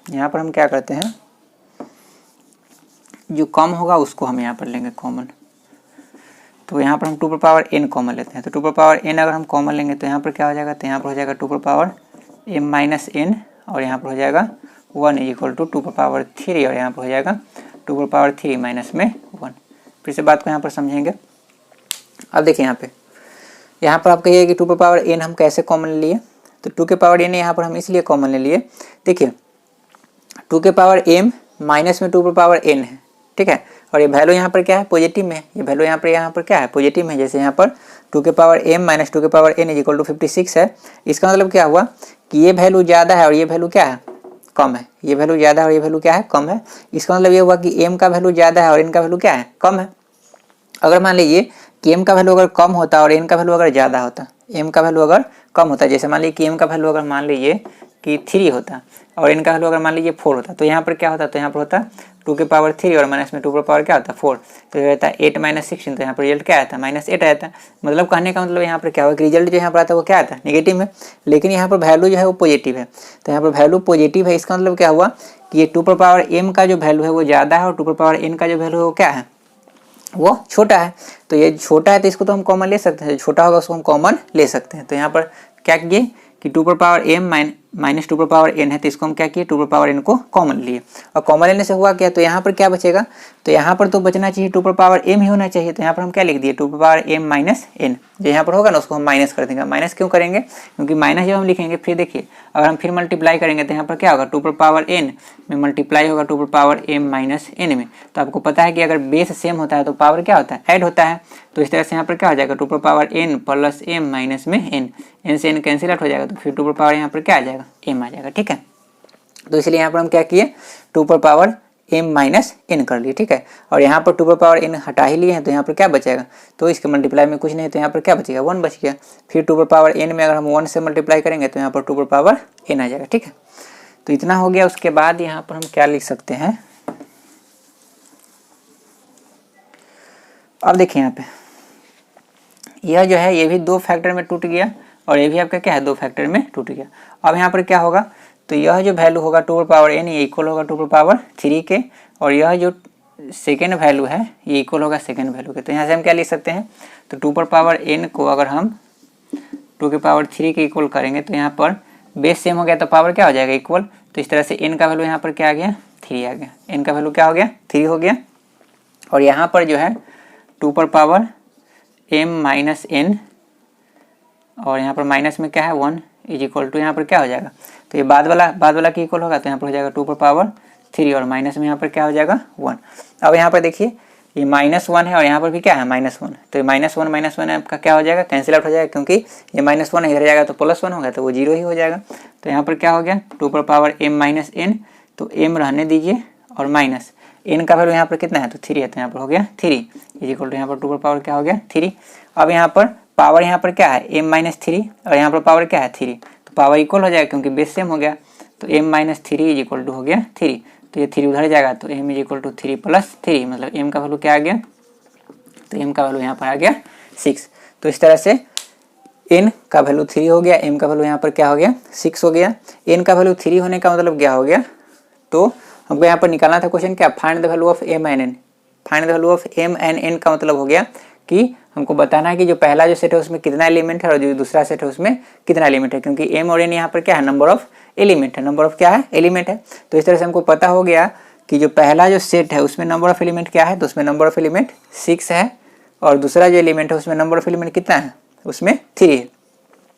यहाँ पर हम क्या करते हैं जो कम होगा उसको हम यहाँ पर लेंगे कॉमन, तो यहाँ पर हम 2 पर पावर n कॉमन लेते हैं, तो 2 पर पावर n अगर हम कॉमन लेंगे तो यहाँ पर क्या हो जाएगा, तो यहाँ पर हो जाएगा 2 पर पावर m माइनस n, और यहाँ पर हो जाएगा 1 इक्वल टू 2 पर पावर 3, और यहाँ पर हो जाएगा 2 पर पावर 3 माइनस में 1। फिर से बात को यहाँ पर समझेंगे। अब देखिए यहाँ पर आपका ये कि 2 पर पावर n हम कैसे कॉमन ले लिए, तो 2 के पावर n यहाँ पर हम इसलिए कॉमन ले लिए, देखिए 2 के पावर m माइनस में 2 पर पावर n है, ठीक है, और ये वैल्यू यहाँ पर क्या है पॉजिटिव में, ये वैल्यू यहाँ पर क्या है पॉजिटिव में, जैसे यहाँ पर 2 के पावर m माइनस 2 के पावर n इक्वल टू 56 है। इसका मतलब क्या हुआ कि ये वैल्यू ज़्यादा है और ये वैल्यू क्या है कम है, ये वैल्यू ज़्यादा है और ये वैल्यू क्या है कम है। इसका मतलब ये हुआ कि m का वैल्यू ज़्यादा है और n का वैल्यू क्या है कम है। अगर मान लीजिए कि m का वैल्यू अगर कम होता और n का वैल्यू अगर ज़्यादा होता, m का वैल्यू अगर कम होता, जैसे मान लीजिए कि m का वैल्यू अगर मान लीजिए कि 3 होता और n का वैल्यू अगर मान लीजिए 4 होता, तो यहाँ पर क्या होता, तो यहाँ पर होता 2 के पावर 3 और माइनस में 2 पर पावर क्या होता 4, तो ये रहता 8 माइनस 16, तो यहाँ पर रिजल्ट क्या आता माइनस 8 आता। मतलब कहने का मतलब यहाँ पर क्या होगा कि रिजल्ट जो यहाँ पर आता है वो क्या आता है नेगेटिव में, लेकिन यहाँ पर वैल्यू जो है वो पॉजिटिव है। तो यहाँ पर वैल्यू पॉजिटिव है, इसका मतलब क्या हुआ कि ये 2 पर पावर m का जो वैल्यू है वो ज़्यादा है और 2 पर पावर n का जो वैल्यू है वो क्या है वो छोटा है। तो ये छोटा है तो इसको तो हम कॉमन ले सकते हैं, छोटा होगा उसको हम कॉमन ले सकते हैं। तो यहाँ पर क्या किए कि 2 पर पावर m माइनस 2 पर पावर n है, तो इसको हम क्या किए 2 पर पावर n को कॉमन लिए, और कॉमन लेने से हुआ क्या, तो यहाँ पर क्या बचेगा, तो यहाँ पर तो बचना चाहिए 2 पर पावर m ही होना चाहिए। तो यहाँ पर हम क्या लिख दिए 2 पर पावर m माइनस n, जो यहाँ पर होगा ना उसको हम माइनस कर देंगे। माइनस क्यों करेंगे, क्योंकि माइनस जब हम लिखेंगे फिर देखिए अगर हम फिर मल्टीप्लाई करेंगे तो यहाँ पर क्या होगा 2 पर पावर n में मल्टीप्लाई होगा 2 पर पावर m माइनस n में। तो आपको पता है कि अगर बेस सेम होता है तो पावर क्या होता है ऐड होता है। तो इस तरह से यहाँ पर क्या हो जाएगा 2 पर power n plus m minus में n से n कैंसिल आउट हो जाएगा, तो फिर 2 पर पावर यहाँ पर क्या आ जाएगा m आ जाएगा, ठीक है। तो इसलिए यहाँ पर हम क्या किए 2 पर पावर m माइनस n कर लिए, ठीक है। और यहाँ पर 2 पर पावर n हटा ही लिए हैं, तो यहाँ पर क्या बचेगा, तो इसके मल्टीप्लाई में कुछ नहीं, तो यहाँ पर क्या बचेगा 1 बच गया। फिर 2 पर पावर n में अगर हम 1 से मल्टीप्लाई करेंगे तो यहाँ पर 2 पर पावर n आ जाएगा, ठीक है। तो इतना हो गया। उसके बाद यहाँ पर हम क्या लिख सकते हैं, अब देखिए यहाँ पे यह जो है ये भी 2 फैक्टर में टूट गया और ये भी आपका क्या है 2 फैक्टर में टूट गया। अब यहाँ पर क्या होगा, तो यह जो वैल्यू होगा 2 पर पावर n ये इक्वल होगा 2 पर पावर 3 के, और यह जो सेकेंड वैल्यू है ये इक्वल होगा सेकेंड वैल्यू के। तो यहाँ से हम क्या लिख सकते हैं, तो 2 पर पावर n को अगर हम 2 के पावर 3 के इक्वल करेंगे तो यहाँ पर बेस सेम हो गया तो पावर क्या हो जाएगा इक्वल। तो इस तरह से n का वैल्यू यहाँ पर क्या आ गया 3 आ गया, n का वैल्यू क्या हो गया 3 हो गया। और यहाँ पर जो है 2 पर पावर m माइनस n और यहाँ पर माइनस में क्या है 1 इज इक्वल टू यहाँ पर क्या हो जाएगा, तो ये बाद वाला की इक्वल होगा, तो यहाँ पर हो जाएगा 2 पर पावर 3 और माइनस में यहाँ पर क्या हो जाएगा 1। अब यहाँ पर देखिए ये -1 है और यहाँ पर भी क्या है -1, तो ये -1 आपका क्या हो जाएगा, कैंसिल आउट हो जाएगा, क्योंकि ये -1 इधर जाएगा तो +1 होगा, तो वो 0 ही हो जाएगा। तो यहाँ पर क्या हो गया 2m-n, तो m रहने दीजिए और माइनस n का वैल्यू यहाँ पर कितना है, तो 3 है, तो यहाँ पर हो गया 3 इक्वल टू यहाँ पर 2 क्या हो गया 3। अब यहाँ पर पावर यहाँ पर क्या है m-3 और यहाँ पर पावर क्या है 3, तो पावर इक्वल हो जाएगा क्योंकि बेस सेम हो गया, तो m-3 इक्वल टू हो गया 3, तो ये 3 उधर जाएगा, तो m इक्वल टू 3 + 3, मतलब m का वैल्यू क्या आ गया, तो m का वैल्यू यहाँ पर आ गया 6। तो इस तरह से n का वैल्यू 3 हो गया, m का वैल्यू यहाँ पर क्या हो गया 6 हो गया। n का वैल्यू 3 होने का मतलब क्या हो गया, तो हमको यहाँ पर निकालना था क्वेश्चन क्या, find the value of m and n। Find the value of m and n का मतलब हो गया कि हमको बताना है कि जो पहला जो सेट है उसमें कितना एलिमेंट है और जो दूसरा सेट है उसमें कितना एलिमेंट है, क्योंकि m और n यहाँ पर क्या है, नंबर ऑफ एलिमेंट है, नंबर ऑफ क्या है एलिमेंट है। तो इस तरह से हमको पता हो गया कि जो पहला जो सेट है उसमें नंबर ऑफ एलिमेंट क्या है, तो उसमें नंबर ऑफ एलिमेंट 6 है और दूसरा जो एलिमेंट है उसमें नंबर ऑफ एलिमेंट कितना है, उसमें 3 है।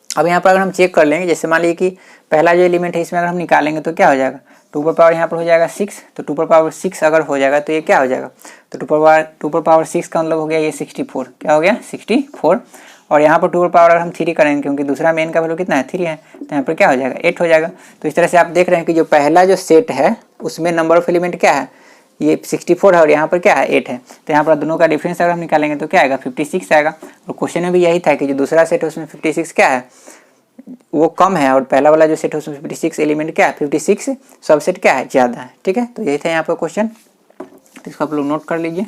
अब यहाँ पर अगर हम चेक कर लेंगे, जैसे मान लीजिए कि पहला जो एलिमेंट है इसमें अगर हम निकालेंगे तो क्या हो जाएगा 2 यहाँ पर हो जाएगा 6, तो 2 अगर हो जाएगा तो ये क्या हो जाएगा, तो 2 का मतलब हो गया ये 64, क्या हो गया 64। और यहाँ पर 2 अगर हम 3 करेंगे क्योंकि दूसरा मेन का वैल्यू कितना है 3 है, तो यहाँ पर क्या हो जाएगा 8 हो जाएगा। तो इस तरह से आप देख रहे हैं कि जो पहला जो सेट है उसमें नंबर ऑफ एलिमेंट क्या है, ये 64 है और यहाँ पर क्या है 8 है, तो यहाँ पर दोनों का डिफरेंस अगर हम निकालेंगे तो क्या आएगा 56 आएगा। और क्वेश्चन में भी यही था कि जो दूसरा सेट है उसमें 56 क्या है, वो कम है और पहला वाला जो सेट है उसमें 56 एलिमेंट क्या है 56 सबसेट क्या है ज़्यादा है। ठीक है, तो यही था यहाँ पर क्वेश्चन, तो इसको आप लोग नोट कर लीजिए।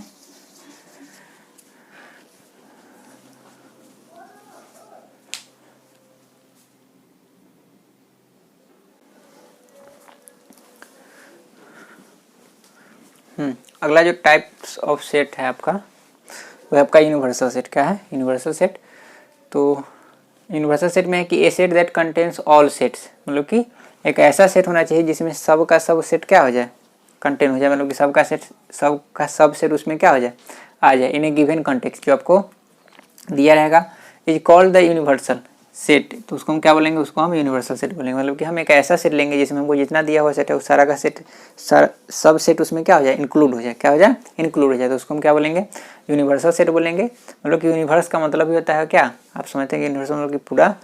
अगला जो टाइप्स ऑफ सेट है आपका वो आपका यूनिवर्सल सेट। क्या है यूनिवर्सल सेट, तो यूनिवर्सल सेट में है कि a set that contains all sets, मतलब कि एक ऐसा सेट होना चाहिए जिसमें सब का सब सेट क्या हो जाए कंटेन हो जाए, मतलब कि सब का सब सेट उसमें क्या हो जाए आ जाए इन ए गिवन कॉन्टेक्स्ट जो आपको दिया रहेगा is called the universal set. तो उसको हम क्या बोलेंगे, उसको हम यूनिवर्सल सेट बोलेंगे, मतलब कि हम एक ऐसा सेट लेंगे जिसमें हमको जितना दिया हुआ सेट है उस सारा का सेट सब सेट उसमें क्या हो जाए इंक्लूड हो जाए, क्या हो जाए इंक्लूड हो जाए, तो उसको हम क्या बोलेंगे यूनिवर्सल सेट बोलेंगे। मतलब कि यूनिवर्स का मतलब ही होता है क्या, आप समझते हैं कि यूनिवर्स मतलब कि पूरा,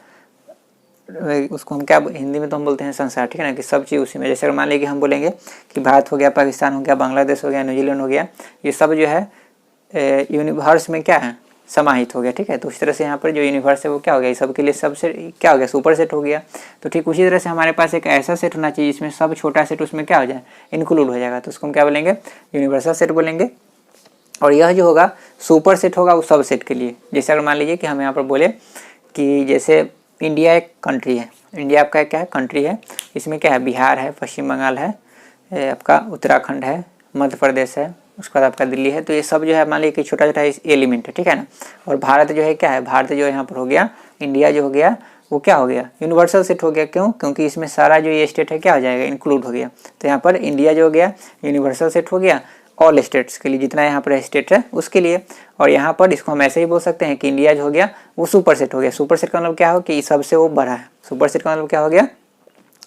उसको हम क्या हिंदी में तो हम बोलते हैं संसार, ठीक है ना, कि सब चीज़ उसी में। जैसे मान लीजिए कि हम बोलेंगे कि भारत हो गया, पाकिस्तान हो गया, बांग्लादेश हो गया, न्यूजीलैंड हो गया, ये सब जो है यूनिवर्स में क्या है समाहित हो गया। ठीक है, तो उस तरह से यहाँ पर जो यूनिवर्स है वो क्या हो गया, इस सब के लिए सब सेट क्या हो गया सुपर सेट हो गया। तो ठीक उसी तरह से हमारे पास एक ऐसा सेट होना चाहिए जिसमें सब छोटा सेट उसमें क्या हो जाए इंक्लूड हो जाएगा, तो उसको हम क्या बोलेंगे यूनिवर्सल सेट बोलेंगे। और यह जो होगा सुपर सेट होगा वो सब सेट के लिए। जैसे अगर मान लीजिए कि हम यहाँ पर बोले कि जैसे इंडिया एक कंट्री है, इंडिया आपका क्या है कंट्री है, इसमें क्या है बिहार है, पश्चिम बंगाल है, आपका उत्तराखंड है, मध्य प्रदेश है, उसके बाद आपका दिल्ली है, तो ये सब जो है मान लीजिए कि छोटा छोटा एलिमेंट है, ठीक है ना। और भारत जो है क्या है, भारत जो यहाँ पर हो गया, इंडिया जो हो गया वो क्या हो गया यूनिवर्सल सेट हो गया। क्यों, क्योंकि इसमें सारा जो ये स्टेट है क्या हो जाएगा इंक्लूड हो गया। तो यहाँ पर इंडिया जो हो गया यूनिवर्सल सेट हो गया ऑल स्टेट्स के लिए, जितना यहाँ पर स्टेट है उसके लिए। और यहाँ पर इसको हम ऐसे ही बोल सकते हैं कि इंडिया जो हो गया वो सुपर सेट हो गया। सुपर सेट का मतलब क्या हो कि सबसे वो बड़ा है, सुपर सेट का मतलब क्या हो गया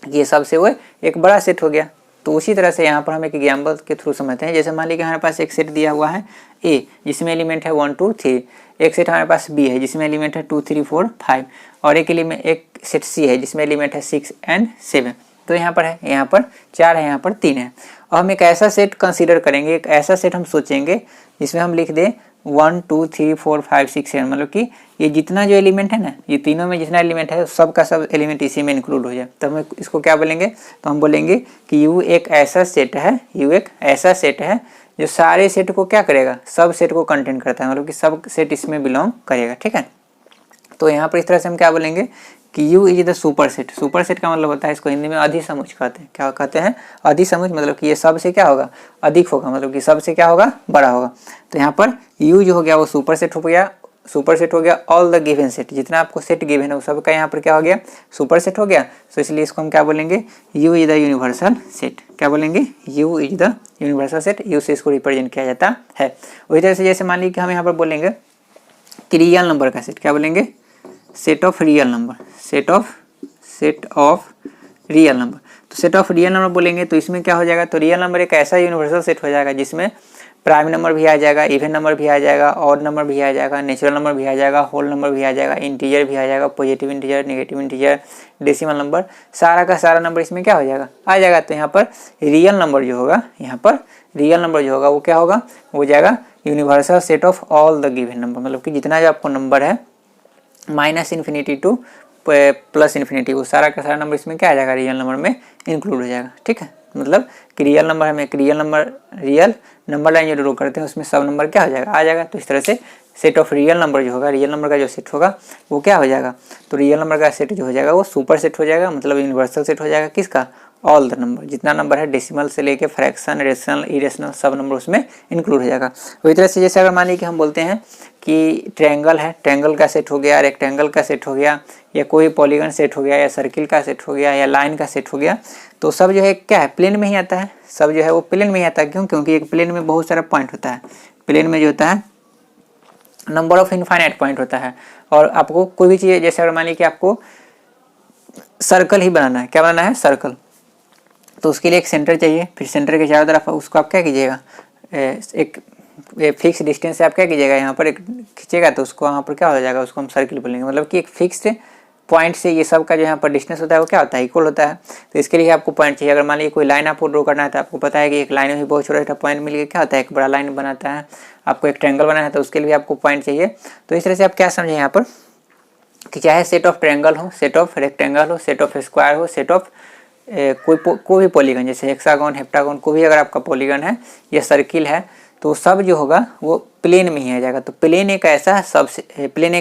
कि ये सबसे वो एक बड़ा सेट हो गया। तो उसी तरह से यहाँ पर हम एक एग्जाम्पल के थ्रू समझते हैं। जैसे मान लीजिए हमारे पास एक सेट दिया हुआ है ए जिसमें एलिमेंट है 1 2 3, एक सेट हमारे पास बी है जिसमें एलिमेंट है 2 3 4 5, और एक सेट सी है जिसमें एलिमेंट है 6 and 7। तो यहाँ पर है, यहाँ पर 4 है, यहाँ पर 3 है। और हम एक ऐसा सेट कंसीडर करेंगे, एक ऐसा सेट हम सोचेंगे जिसमें हम लिख दें 1 2 3 4 5 6 7, मतलब कि ये जितना जो एलिमेंट है ना, ये तीनों में जितना एलिमेंट है सब का सब एलिमेंट इसी में इंक्लूड हो जाए। तो हम इसको क्या बोलेंगे, तो हम बोलेंगे कि यू एक ऐसा सेट है, यू एक ऐसा सेट है जो सारे सेट को क्या करेगा, सब सेट को कंटेन करता है, मतलब कि सब सेट इसमें बिलोंग करेगा। ठीक है, तो यहाँ पर इस तरह से हम क्या बोलेंगे कि U is the super set. Super set का मतलब होता है, इसको हिंदी में अधिसमुच कहते हैं। क्या कहते हैं, अधिसमुच, मतलब कि ये सब से क्या होगा अधिक होगा, मतलब कि सब से क्या होगा बड़ा होगा। तो यहाँ पर U जो हो गया वो सुपर सेट हो गया, सुपर सेट हो गया ऑल द गिवन सेट, जितना आपको सेट गिवन है वो सब का यहाँ पर क्या हो गया सुपर सेट हो गया। तो इसलिए इसको हम क्या बोलेंगे U is the universal set. क्या बोलेंगे, U is the universal set, U से इसको रिप्रेजेंट किया जाता है। वही तरह से जैसे मान लीजिए कि हम यहाँ पर बोलेंगे कि रियल नंबर का सेट, क्या बोलेंगे set of real number, set of real number. तो सेट ऑफ रियल नंबर बोलेंगे तो इसमें क्या हो जाएगा, तो रियल नंबर एक ऐसा यूनिवर्सल सेट हो जाएगा जिसमें प्राइम नंबर भी आ जाएगा, इवन नंबर भी आ जाएगा, ऑड नंबर भी आ जाएगा, नेचुरल नंबर भी आ जाएगा, होल नंबर भी आ जाएगा, इंटीजर भी आ जाएगा, positive integer, negative integer, decimal number, सारा का सारा नंबर इसमें क्या हो जाएगा, आ जाएगा। तो यहाँ पर रियल नंबर जो होगा, यहाँ पर रियल नंबर जो होगा वो क्या होगा, वो जाएगा universal set of all the given number, मतलब कि जितना जो आपको नंबर है minus infinity two plus infinity, वो सारा का सारा नंबर इसमें क्या आ जाएगा, रियल नंबर में इंक्लूड हो जाएगा। ठीक है, मतलब कि रियल नंबर हमें रियल नंबर लाइन जो ड्रॉ करते हैं उसमें सब नंबर क्या हो जाएगा, आ जाएगा। तो इस तरह से सेट ऑफ रियल नंबर जो होगा, रियल नंबर का जो सेट होगा वो क्या हो जाएगा, तो रियल नंबर का सेट जो हो जाएगा वो सुपर सेट हो जाएगा, मतलब यूनिवर्सल सेट हो जाएगा किसका, ऑल द नंबर, जितना नंबर है डेसिमल से लेके फ्रैक्शन, रेशनल, इरेशनल सब नंबर उसमें इंक्लूड हो जाएगा। वही तरह से जैसे अगर मान लीजिए कि हम बोलते हैं कि ट्रायंगल है, ट्रायंगल का सेट हो गया, रेक्टेंगल का सेट हो गया, या कोई पॉलीगन सेट हो गया, या सर्किल का सेट हो गया, या लाइन का सेट हो गया, तो सब जो है क्या है, प्लेन में ही आता है, सब जो है वो प्लेन में ही आता है। क्यों, क्योंकि एक प्लेन में बहुत सारा पॉइंट होता है, प्लेन में जो होता है नंबर ऑफ इनफाइनाइट पॉइंट होता है। और आपको कोई भी चीज़, जैसे अगर मान लीजिए कि आपको सर्कल ही बनाना है, क्या बनाना है, सर्कल, तो उसके लिए एक सेंटर चाहिए, फिर सेंटर के चारों तरफ उसको आप क्या कीजिएगा, एक फिक्स डिस्टेंस से आप क्या कीजिएगा, यहाँ पर एक खींचेगा तो उसको वहाँ पर क्या हो जाएगा, उसको हम सर्किल बोलेंगे, मतलब कि एक फिक्स्ड पॉइंट से ये सब का जो यहाँ पर डिस्टेंस होता है वो क्या होता है, इक्वल होता है। तो इसके लिए आपको पॉइंट चाहिए। अगर मान लीजिए कोई लाइन आपको ड्रॉ करना है तो आपको पता है कि एक लाइन में भी बहुत छोटा छोटा पॉइंट मिलकर क्या होता है, एक बड़ा लाइन बनाता है। आपको एक ट्रायंगल बनाना है तो उसके लिए आपको पॉइंट चाहिए। तो इस तरह से आप क्या समझें यहाँ पर कि चाहे सेट ऑफ ट्रायंगल हो, सेट ऑफ रेक्टेंगल हो, सेट ऑफ स्क्वायर हो, सेट ऑफ कोई भी पॉलीगन, जैसे हेक्सागोन, हेप्टागोन, कोई भी अगर आपका पॉलीगन है या सर्किल है, तो सब जो होगा वो प्लेन में ही आ जाएगा। तो प्लेन एक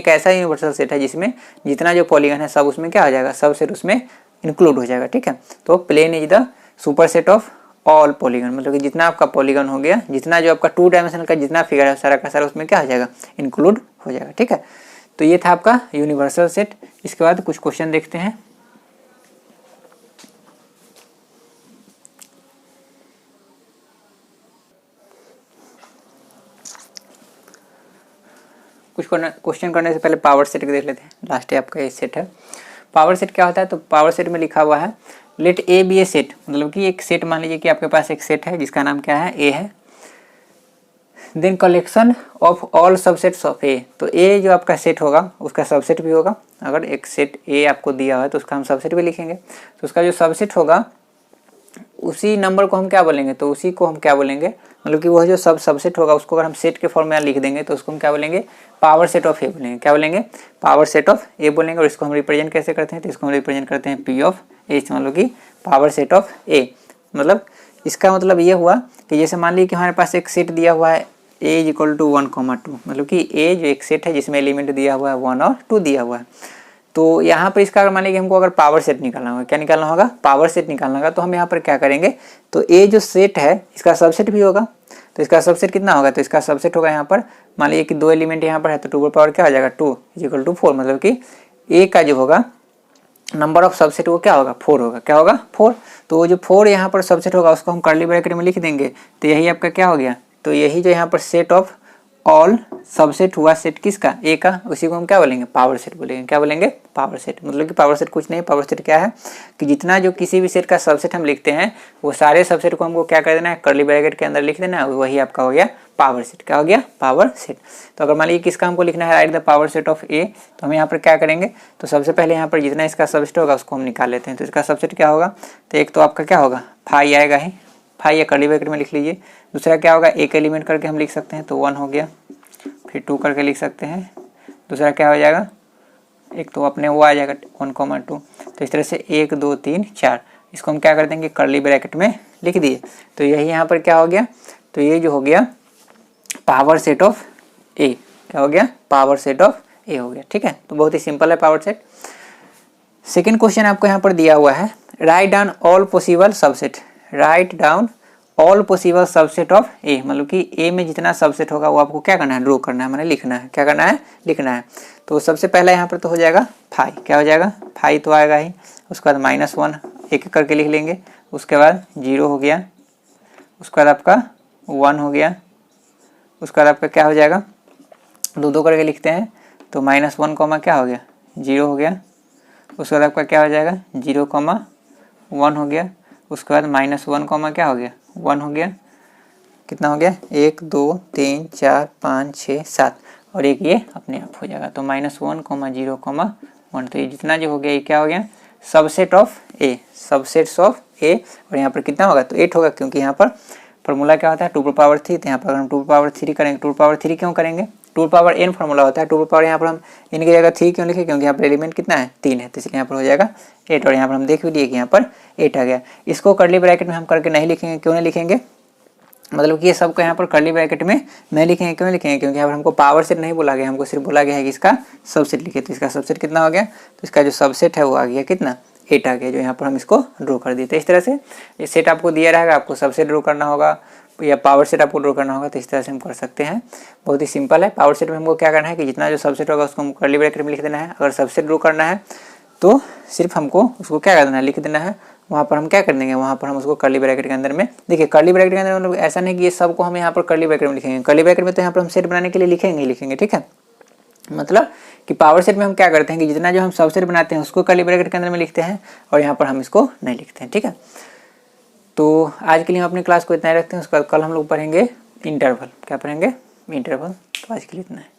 ऐसा यूनिवर्सल सेट है जिसमें जितना जो पॉलीगन है सब उसमें क्या हो जाएगा, सब सेट उसमें इंक्लूड हो जाएगा। ठीक है, तो plane is the super set of all polygon, मतलब कि जितना आपका पॉलीगन हो गया, जितना जो आपका 2 डायमेंशन का जितना फिगर है सारा का सारा उसमें क्या हो जाएगा, इंक्लूड हो जाएगा। ठीक है, तो ये था आपका यूनिवर्सल सेट। इसके बाद कुछ क्वेश्चन देखते हैं। कुछ क्वेश्चन करने से पहले पावर सेट देख लेते हैं। लास्ट है आपका ये सेट है। पावर सेट क्या होता है, तो पावर सेट में लिखा हुआ है let A be a set, मतलब कि एक सेट, मान लीजिए कि आपके पास एक सेट है जिसका नाम क्या है, ए है, then collection of all subsets of A. तो ए जो आपका सेट होगा उसका सबसेट भी होगा। अगर एक सेट ए आपको दिया हुआ है तो उसका हम सबसेट भी लिखेंगे। तो उसका जो सबसेट होगा उसी नंबर को हम क्या बोलेंगे, तो उसी को हम क्या बोलेंगे, मतलब कि वह जो सबसेट होगा उसको अगर हम सेट के फॉर्म में लिख देंगे तो उसको हम क्या बोलेंगे, पावर सेट ऑफ ए बोलेंगे। क्या बोलेंगे, पावर सेट ऑफ ए बोलेंगे। और इसको हम रिप्रेजेंट कैसे करते हैं, तो इसको हम रिप्रेजेंट करते हैं पी ऑफ ए, मतलब कि पावर सेट ऑफ ए। मतलब इसका मतलब ये हुआ कि जैसे मान लीजिए कि हमारे पास एक सेट दिया हुआ है ए इज इक्वल टू 1,2, मतलब कि ए जो एक सेट है जिसमें एलिमेंट दिया हुआ है 1 और 2 दिया हुआ है। तो यहाँ पर इसका अगर मान लीजिए हमको अगर पावर सेट निकालना होगा, क्या निकालना होगा, पावर सेट निकालना होगा। तो हम यहाँ पर क्या करेंगे, तो ए जो सेट है इसका सबसेट भी होगा। तो इसका सबसेट कितना होगा, तो इसका सबसेट होगा यहाँ पर मान लीजिए कि 2 एलिमेंट यहाँ पर है तो 2 का पावर क्या हो जाएगा, 2 इज इक्वल टू 4, मतलब कि ए का जो होगा नंबर ऑफ सबसेट वो क्या होगा, 4 होगा। क्या होगा, 4। तो वो जो 4 यहाँ पर सबसेट होगा उसको हम कर्ली ब्रैकेट में लिख देंगे। तो यही आपका क्या हो गया, तो यही जो यहाँ पर सेट ऑफ ऑल सबसेट हुआ सेट किसका, ए का, उसी को हम क्या बोलेंगे, पावर सेट बोलेंगे। क्या बोलेंगे, पावर सेट। मतलब कि पावर सेट कुछ नहीं, पावर सेट क्या है कि जितना जो किसी भी सेट का सबसेट हम लिखते हैं वो सारे सबसेट को हमको क्या कर देना है, कर्ली ब्रैकेट के अंदर लिख देना है, वही आपका हो गया पावर सेट। क्या हो गया, पावर सेट। तो अगर मान लीजिए किसका हमको लिखना है, write the power set of A, तो हम यहाँ पर क्या करेंगे, तो सबसे पहले यहाँ पर जितना इसका सबसेट होगा उसको हम निकाल लेते हैं। तो इसका सबसेट क्या होगा, तो एक तो आपका क्या होगा, फाई आएगा ही, फाई या कर्ली ब्रैकेट में लिख लीजिए। दूसरा क्या होगा, एक एलिमेंट करके हम लिख सकते हैं तो 1 हो गया, फिर 2 करके लिख सकते हैं। दूसरा क्या हो जाएगा, एक तो अपने वो आ जाएगा 1,2। तो इस तरह से 1 2 3 4 इसको हम क्या कर देंगे, कर्ली ब्रैकेट में लिख दिए। तो यही यहाँ पर क्या हो गया, तो ये जो हो गया पावर सेट ऑफ ए। क्या हो गया, पावर सेट ऑफ ए हो गया। ठीक है, तो बहुत ही सिंपल है पावर सेट। सेकेंड क्वेश्चन आपको यहाँ पर दिया हुआ है, write down all possible subset, write down all possible subset of A, मतलब कि ए में जितना सबसेट होगा वो आपको क्या करना है, ड्रॉ करना है, मैंने लिखना है। क्या करना है, लिखना है। तो सबसे पहला यहाँ पर तो हो जाएगा फाई। क्या हो जाएगा, फाई तो आएगा ही। उसके बाद -1 एक करके लिख लेंगे। उसके बाद 0 हो गया। उसके बाद आपका 1 हो गया। उसके बाद आपका क्या हो जाएगा, 2 करके लिखते हैं तो -1 कॉमा क्या हो गया, 0 हो गया। उसके बाद आपका क्या हो जाएगा, 0, 1 हो गया, उसके बाद -1 कॉमा क्या हो गया 1 हो गया, कितना हो गया 1 2 3 4 5 6 7 और एक ये अपने आप हो जाएगा। तो -1, 0, 1 तो ये जितना जो हो गया ये क्या हो गया subset of A, subsets of A. और यहाँ पर कितना होगा तो 8 होगा, क्योंकि यहाँ पर फॉर्मूला क्या होता है 2^3। तो यहाँ पर अगर हम 2^3 करेंगे, 2^3 क्यों करेंगे 2n फॉर्मूला होता है 2 यहाँ पर हम इन की जगह 3 क्यों लिखे, क्योंकि यहाँ पर एलिमेंट कितना है 3 है, तो इसलिए यहाँ पर हो जाएगा 8। और यहाँ पर हम देख भी लिए कि यहाँ पर 8 आ गया। इसको कर्ली ब्रैकेट में हम करके नहीं लिखेंगे, क्यों नहीं लिखेंगे, मतलब कि ये सबको यहाँ पर कर्ली ब्रैकेट में नहीं लिखेंगे, क्यों लिखेंगे, क्योंकि यहाँ पर हमको पावर सेट नहीं बोला गया, हमको सिर्फ बोला गया है कि इसका सबसेट लिखे। तो इसका सबसेट कितना हो गया, तो इसका जो सबसेट है वो आ गया कितना 8 आ गया, जो यहाँ पर हम इसको ड्रॉ कर दिए। तो इस तरह से ये सेट आपको दिया रहेगा, आपको सबसेट ड्रॉ करना होगा या पावर सेट आपको ड्रॉ करना होगा, तो इस तरह से हम कर सकते हैं। बहुत ही सिंपल है। पावर सेट में हमको क्या करना है कि जितना जो सबसेट होगा उसको हम कर्ली ब्रैकेट में लिख देना है। अगर सबसेट ड्रॉ करना है तो सिर्फ हमको उसको क्या कर देना है लिख देना है, वहाँ पर हम क्या कर देंगे, वहाँ पर हम उसको कर्ली ब्रैकेट के अंदर में, देखिए कर्ली ब्रैकेट के अंदर मतलब ऐसा नहीं कि ये सबको हम यहाँ पर कर्ली ब्रैकेट में लिखेंगे, कर्ली ब्रैकेट में तो यहाँ पर हम सेट बनाने के लिए लिखेंगे ही लिखेंगे, ठीक है। मतलब कि पावर सेट में हम क्या करते हैं कि जितना जो हम सबसेट बनाते हैं उसको कर्ली ब्रैकेट के अंदर में लिखते हैं और यहाँ पर हम इसको नहीं लिखते हैं, ठीक है। तो आज के लिए हम अपनी क्लास को इतना ही रखते हैं, उसके बाद कल हम लोग पढ़ेंगे इंटरवल। क्या पढ़ेंगे इंटरवल। तो आज के लिए इतना है।